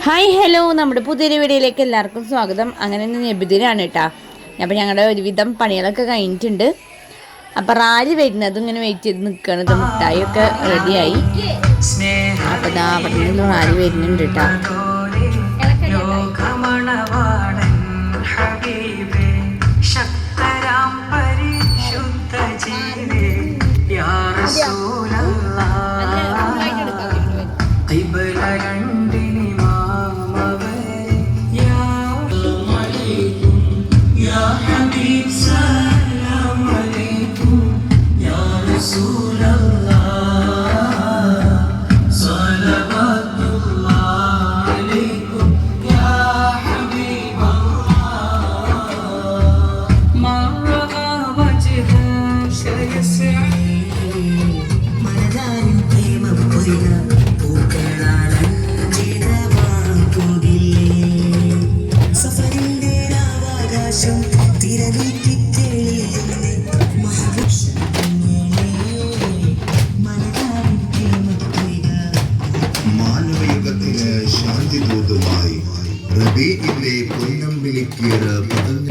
Hi hello, നമ്മുടെ പുതിയൊരു വീഡിയോയിലേക്ക് എല്ലാവർക്കും സ്വാഗതം. അങ്ങനെ നബിദിനാണ് കേട്ടോ. അപ്പോൾ ഞങ്ങളുടെ ഒരുവിധം പണികളൊക്കെ കഴിഞ്ഞിട്ടുണ്ട്. അപ്പോൾ റാലി വരുന്നതും ഇങ്ങനെ വെയിറ്റ് ചെയ്ത് നിൽക്കുകയാണ്. മിഠായിയൊക്കെ റെഡിയായി. അപ്പോൾ ഇതാ അവിടെ നിന്ന് റാലി വരുന്നുണ്ട് കേട്ടോ. മാനവയുഗത്തിന് ശാന്തി ദൂതുമായി റബീഇന്റെ പൊന്നമ്പിളിക്കേറ പതഞ്ഞ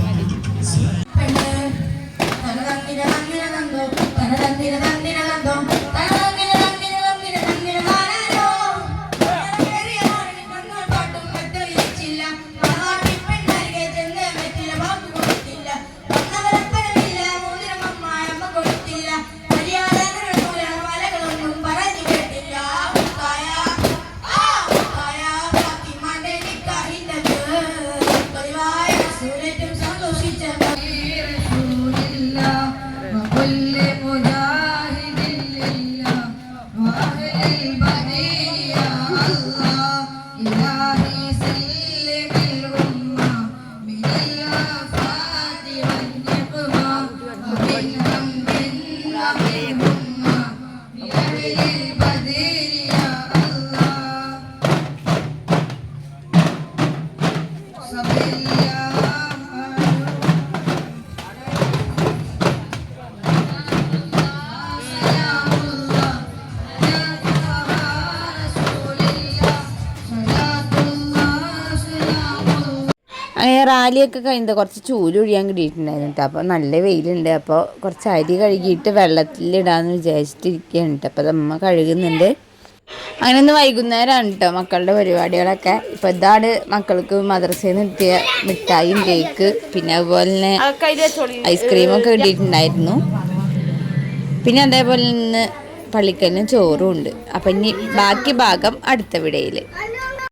അങ്ങനെ റാലിയൊക്കെ കഴിഞ്ഞത് കുറച്ച് ചൂല് ഒഴിയാൻ കിട്ടിയിട്ടുണ്ടായിരുന്നു കേട്ടോ. അപ്പോൾ നല്ല വെയിലുണ്ട്. അപ്പോൾ കുറച്ച് അരി കഴുകിയിട്ട് വെള്ളത്തിലിടാമെന്ന് വിചാരിച്ചിട്ടിരിക്കുകയാണ് കേട്ടോ. അപ്പോൾ അമ്മ കഴുകുന്നുണ്ട്. അങ്ങനെ ഒന്ന് വൈകുന്നേരമാണ് കേട്ടോ മക്കളുടെ പരിപാടികളൊക്കെ. ഇപ്പോൾ ഇതാണ് മക്കൾക്ക് മദ്രസയിൽ നിന്ന് കിട്ടിയ മിഠായിയും കേക്ക്, പിന്നെ അതുപോലെ തന്നെ ഐസ്ക്രീമൊക്കെ കിട്ടിയിട്ടുണ്ടായിരുന്നു. പിന്നെ അതേപോലെ തന്നെ പള്ളിക്കലിന് ചോറും ഉണ്ട്. അപ്പം ഇനി ബാക്കി ഭാഗം അടുത്ത വീഡിയോയിൽ.